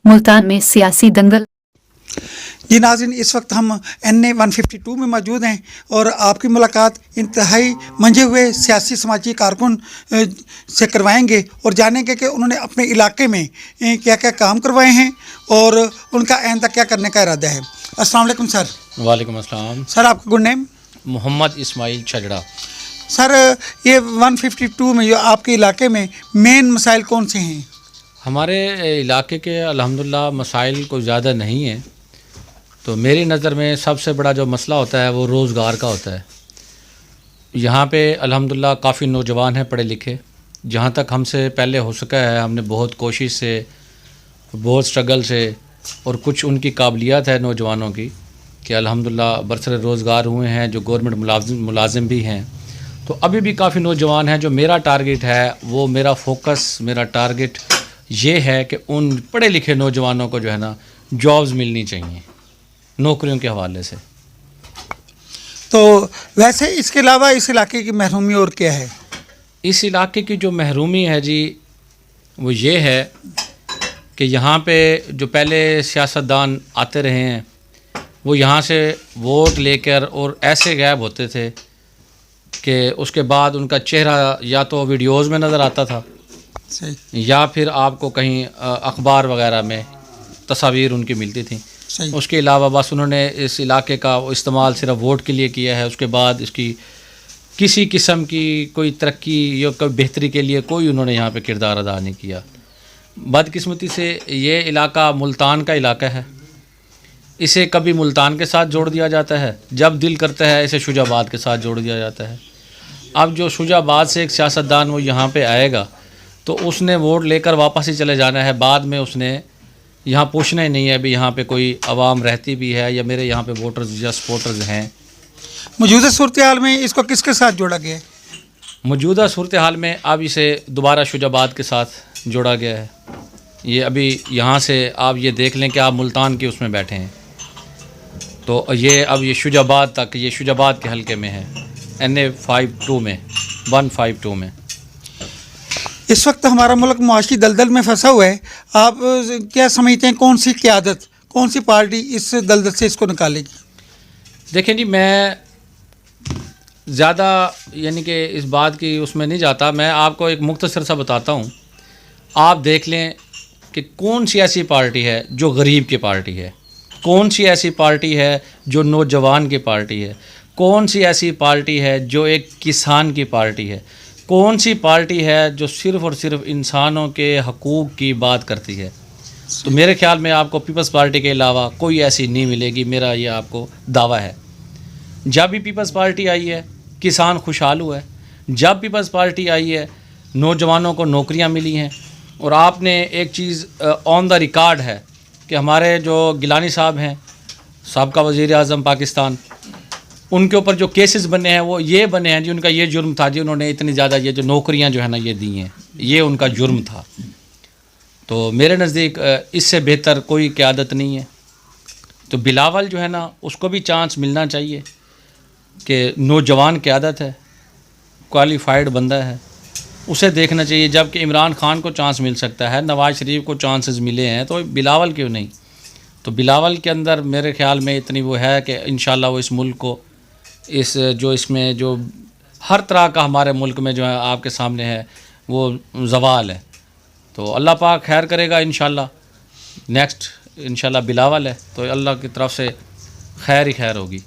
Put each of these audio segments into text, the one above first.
मुल्तान में सियासी दंगल। जी नाज़रीन, इस वक्त हम NA 152 में मौजूद हैं और आपकी मुलाकात इंतहाई मंझे हुए सियासी समाजी कारकुन से करवाएंगे और जानेंगे कि उन्होंने अपने इलाके में क्या क्या काम करवाए हैं और उनका आइंदा क्या करने का इरादा है। अस्सलाम वालेकुम सर। वालेकुम अस्सलाम। सर, आपका good name? Mohammad Ismail Chhajra. Sir, ये 152 में जो आपके इलाके में मेन मसाइल कौन से हैं? हमारे इलाके के अल्हम्दुलिल्लाह मसाइल कोई ज़्यादा नहीं है, तो मेरी नज़र में सबसे बड़ा जो मसला होता है वो रोज़गार का होता है। यहाँ पे अल्हम्दुलिल्लाह काफ़ी नौजवान हैं पढ़े लिखे, जहाँ तक हमसे पहले हो सका है हमने बहुत कोशिश से, बहुत स्ट्रगल से, और कुछ उनकी काबिलियत है नौजवानों की कि अल्हम्दुलिल्लाह बरसर रोज़गार हुए हैं, जो गवर्नमेंट मुलाजिम भी हैं। तो अभी भी काफ़ी नौजवान हैं। जो मेरा टारगेट है वो, मेरा फोकस, मेरा टारगेट ये है कि उन पढ़े लिखे नौजवानों को जो है ना जॉब्स मिलनी चाहिए नौकरियों के हवाले से। तो वैसे इसके अलावा इस इलाके की महरूमी और क्या है? इस इलाके की जो महरूमी है जी, वो ये है कि यहाँ पे जो पहले सियासतदान आते रहे हैं वो यहाँ से वोट लेकर और ऐसे गायब होते थे कि उसके बाद उनका चेहरा या तो वीडियोज़ में नज़र आता था सही, या फिर आपको कहीं अखबार वगैरह में तस्वीर उनकी मिलती थी। सही। उसके अलावा बस उन्होंने इस इलाके का इस्तेमाल सिर्फ वोट के लिए किया है। उसके बाद इसकी किसी किस्म की कोई तरक्की या कोई बेहतरी के लिए कोई उन्होंने यहाँ पे किरदार अदा नहीं किया। बदकिस्मती से ये इलाका मुल्तान का इलाका है, इसे कभी मुल्तान के साथ जोड़ दिया जाता है, जब दिल करता है इसे शुजाबाद के साथ जोड़ दिया जाता है। अब जो शुजाबाद से एक सियासतदान वो यहाँ पे आएगा तो उसने वोट लेकर वापस ही चले जाना है, बाद में उसने यहाँ पूछना ही नहीं है भी यहाँ पे कोई आवाम रहती भी है या मेरे यहाँ पे वोटर्स या सपोर्टर्स हैं। मौजूदा सूरत हाल में इसको किसके साथ जोड़ा गया है? मौजूदा सूरत हाल में अब इसे दोबारा शुजाबाद के साथ जोड़ा गया है। ये अभी यहाँ से आप ये देख लें कि आप मुल्तान के उसमें बैठे हैं, तो ये अब ये शुजाबाद तक, ये शुजाबाद के हलके में है, NA 52 में, 152 में। इस वक्त हमारा मुल्क मुआशी दलदल में फंसा हुआ है। आप क्या समझते हैं, कौन सी क़यादत, कौन सी पार्टी इस दलदल से इसको निकालेगी? देखें जी, मैं ज़्यादा यानी कि इस बात की उसमें नहीं जाता, मैं आपको एक मुख्तसर सा बताता हूँ। आप देख लें कि कौन सी ऐसी पार्टी है जो गरीब की पार्टी है, कौन सी ऐसी पार्टी है जो नौजवान की पार्टी है, कौन सी ऐसी पार्टी है जो एक किसान की पार्टी है, कौन सी पार्टी है जो सिर्फ़ और सिर्फ इंसानों के हकूक़ की बात करती है। तो मेरे ख्याल में आपको पीपल्स पार्टी के अलावा कोई ऐसी नहीं मिलेगी, मेरा ये आपको दावा है। जब भी पीपल्स पार्टी आई है किसान खुशहाल हुआ है, जब पीपल्स पार्टी आई है नौजवानों को नौकरियां मिली हैं। और आपने एक चीज़ ऑन द रिकॉर्ड है कि हमारे जो गिलानी साहब हैं, साबका वज़ीर आज़म पाकिस्तान, उनके ऊपर जो केसेस बने हैं वो ये बने हैं जी, उनका ये जुर्म था जी, उन्होंने इतनी ज़्यादा ये जो नौकरियां जो है ना ये दी हैं, ये उनका जुर्म था। तो मेरे नज़दीक इससे बेहतर कोई क़यादत नहीं है। तो बिलावल जो है ना उसको भी चांस मिलना चाहिए कि नौजवान क़यादत है, क्वालिफाइड बंदा है, उसे देखना चाहिए। जबकि इमरान खान को चांस मिल सकता है, नवाज़ शरीफ को चांसेस मिले हैं, तो बिलावल क्यों नहीं? तो बिलावल के अंदर मेरे ख़्याल में इतनी वो है कि इंशाल्लाह वो इस मुल्क को, इस जो इसमें जो हर तरह का हमारे मुल्क में जो है आपके सामने है वो ज़वाल है। तो अल्लाह पाक खैर करेगा इंशाल्लाह। नेक्स्ट इंशाल्लाह बिलावल है, तो अल्लाह की तरफ से खैर ही खैर होगी।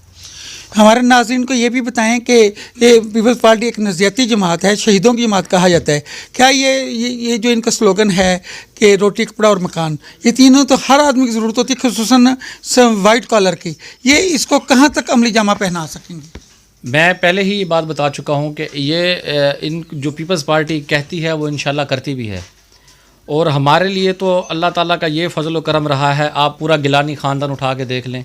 हमारे नाज़रीन को ये भी बताएं कि ये पीपल्स पार्टी एक नज़रियाती जमात है, शहीदों की जमात कहा जाता है। क्या ये जो इनका स्लोगन है कि रोटी, कपड़ा और मकान, ये तीनों तो हर आदमी की ज़रूरत होती है, खुसूसन वाइट कॉलर की, ये इसको कहाँ तक अमली जामा पहना सकेंगे? मैं पहले ही ये बात बता चुका हूँ कि ये इन जो पीपल्स पार्टी कहती है वो इंशाल्लाह करती भी है। और हमारे लिए तो अल्लाह ताला का ये फजल व करम रहा है। आप पूरा गिलानी ख़ानदान उठा के देख लें,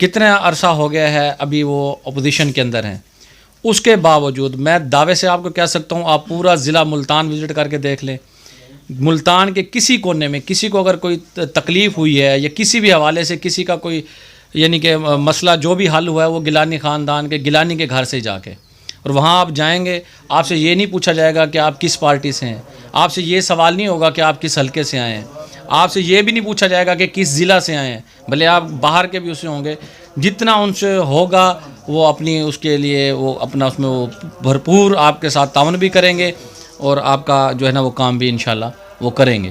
कितना अरसा हो गया है अभी वो अपोजिशन के अंदर हैं, उसके बावजूद मैं दावे से आपको कह सकता हूँ, आप पूरा ज़िला मुल्तान विज़िट करके देख लें, मुल्तान के किसी कोने में किसी को अगर कोई तकलीफ़ हुई है या किसी भी हवाले से किसी का कोई यानी कि मसला जो भी हल हुआ है वो गिलानी ख़ानदान के, गिलानी के घर से जाके, और वहाँ आप जाएंगे, आपसे ये नहीं पूछा जाएगा कि आप किस पार्टी से हैं, आपसे ये सवाल नहीं होगा कि आप किस हलके से आए हैं, آپ سے یہ بھی نہیں پوچھا جائے گا کہ کس ضلع سے آئے ہیں، بھلے آپ باہر کے بھی اس سے ہوں گے، جتنا ان سے ہوگا وہ اپنی اس کے لیے وہ اپنا اس میں وہ بھرپور آپ کے ساتھ تعاون بھی کریں گے اور آپ کا جو ہے نا وہ کام بھی انشاءاللہ وہ کریں گے۔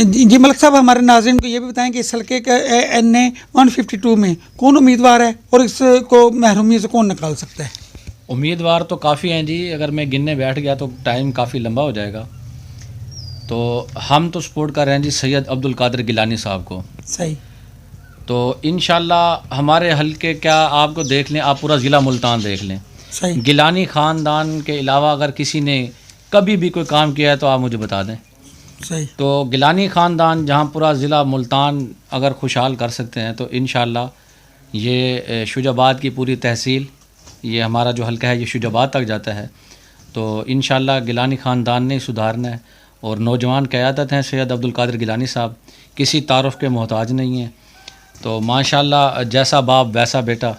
جی ملک صاحب، ہمارے ناظرین کو یہ بھی بتائیں کہ اس حلقے کا NA 152 میں کون امیدوار ہے اور اس کو محرومی سے کون نکال سکتا ہے؟ امیدوار تو کافی ہیں جی، اگر میں گننے بیٹھ گیا تو ٹائم کافی لمبا ہو جائے گا، تو ہم تو سپورٹ کر رہے ہیں جی سید عبد القادر گیلانی صاحب کو۔ صحیح۔ تو انشاءاللہ ہمارے حلقے کیا آپ کو دیکھ لیں، آپ پورا ضلع ملتان دیکھ لیں، صحیح۔ گیلانی خاندان کے علاوہ اگر کسی نے کبھی بھی کوئی کام کیا ہے تو آپ مجھے بتا دیں۔ صحیح۔ تو گیلانی خاندان جہاں پورا ضلع ملتان اگر خوشحال کر سکتے ہیں تو انشاءاللہ یہ شجاع آباد کی پوری تحصیل، یہ ہمارا جو حلقہ ہے یہ شجاع آباد تک جاتا ہے، تو انشاءاللہ گیلانی خاندان نے سدھارنا ہے، اور نوجوان قیادت ہیں سید عبد القادر گیلانی صاحب، کسی تعارف کے محتاج نہیں ہیں، تو ماشاءاللہ جیسا باپ ویسا بیٹا،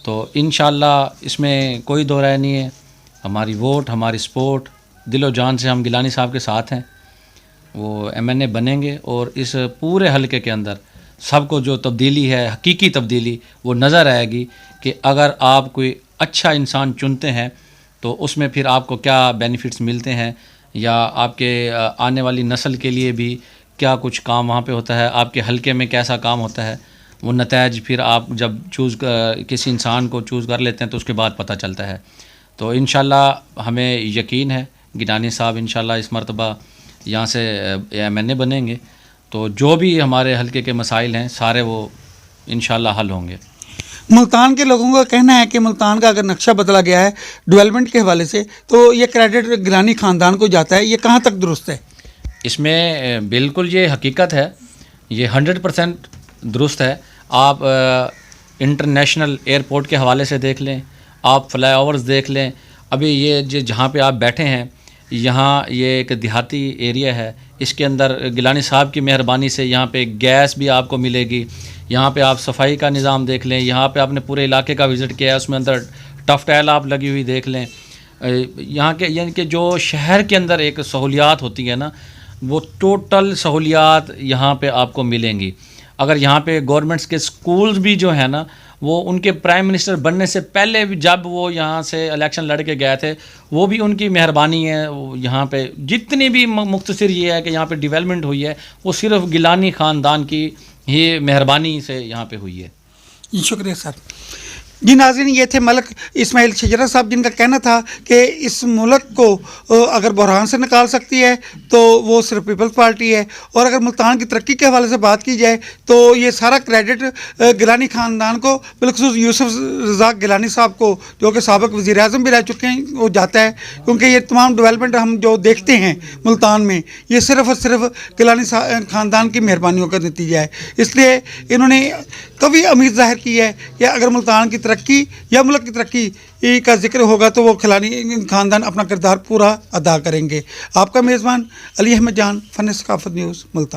تو انشاءاللہ اس میں کوئی دو رائے نہیں ہے، ہماری ووٹ، ہماری سپورٹ دل و جان سے ہم گیلانی صاحب کے ساتھ ہیں، وہ MNA بنیں گے، اور اس پورے حلقے کے اندر سب کو جو تبدیلی ہے، حقیقی تبدیلی وہ نظر آئے گی کہ اگر آپ کوئی اچھا انسان چنتے ہیں تو اس میں پھر آپ کو کیا بینیفٹس ملتے ہیں، یا آپ کے آنے والی نسل کے لیے بھی کیا کچھ کام وہاں پہ ہوتا ہے، آپ کے حلقے میں کیسا کام ہوتا ہے، وہ نتائج پھر آپ جب کسی انسان کو چوز کر لیتے ہیں تو اس کے بعد پتہ چلتا ہے۔ تو انشاءاللہ ہمیں یقین ہے گیلانی صاحب انشاءاللہ اس مرتبہ یہاں سے MNA بنیں گے، تو جو بھی ہمارے حلقے کے مسائل ہیں سارے وہ انشاءاللہ حل ہوں گے۔ ملتان کے لوگوں کا کہنا ہے کہ ملتان کا اگر نقشہ بدلا گیا ہے ڈیولپمنٹ کے حوالے سے تو یہ کریڈٹ گیلانی خاندان کو جاتا ہے، یہ کہاں تک درست ہے؟ اس میں بالکل یہ حقیقت ہے، یہ 100% درست ہے۔ آپ انٹرنیشنل ایئرپورٹ کے حوالے سے دیکھ لیں، آپ فلائی اوورز دیکھ لیں، ابھی یہ جہاں پہ آپ بیٹھے ہیں یہاں یہ ایک دیہاتی ایریا ہے، اس کے اندر گیلانی صاحب کی مہربانی سے یہاں پہ گیس بھی آپ کو ملے گی، یہاں پہ آپ صفائی کا نظام دیکھ لیں، یہاں پہ آپ نے پورے علاقے کا وزٹ کیا ہے، اس میں اندر ٹف ٹائل آپ لگی ہوئی دیکھ لیں، یہاں کے یعنی کہ جو شہر کے اندر ایک سہولیات ہوتی ہے نا، وہ ٹوٹل سہولیات یہاں پہ آپ کو ملیں گی۔ اگر یہاں پہ گورنمنٹس کے سکولز بھی جو ہیں نا، وہ ان کے پرائم منسٹر بننے سے پہلے بھی جب وہ یہاں سے الیکشن لڑ کے گئے تھے، وہ بھی ان کی مہربانی ہے، یہاں پہ جتنی بھی مختصر یہ ہے کہ یہاں پہ ڈیولپمنٹ ہوئی ہے وہ صرف گیلانی خاندان کی ہی مہربانی سے یہاں پہ ہوئی ہے۔ جی شکریہ سر۔ جی ناظرین، یہ تھے ملک اسماعیل شجرہ صاحب، جن کا کہنا تھا کہ اس ملک کو اگر بحران سے نکال سکتی ہے تو وہ صرف پیپلز پارٹی ہے، اور اگر ملتان کی ترقی کے حوالے سے بات کی جائے تو یہ سارا کریڈٹ گیلانی خاندان کو، بالخصوص یوسف رزاق گیلانی صاحب کو جو کہ سابق وزیر اعظم بھی رہ چکے ہیں، وہ جاتا ہے، کیونکہ یہ تمام ڈیولپمنٹ ہم جو دیکھتے ہیں ملتان میں یہ صرف اور صرف گیلانی خاندان کی مہربانیوں کا نتیجہ ہے۔ اس لیے انہوں نے کبھی امید ظاہر کی ہے کہ اگر ملتان کی ترقی یا ملک کی ترقی کا ذکر ہوگا تو وہ گیلانی خاندان اپنا کردار پورا ادا کریں گے۔ آپ کا میزبان علی احمد جان، فن ثقافت نیوز، ملتان۔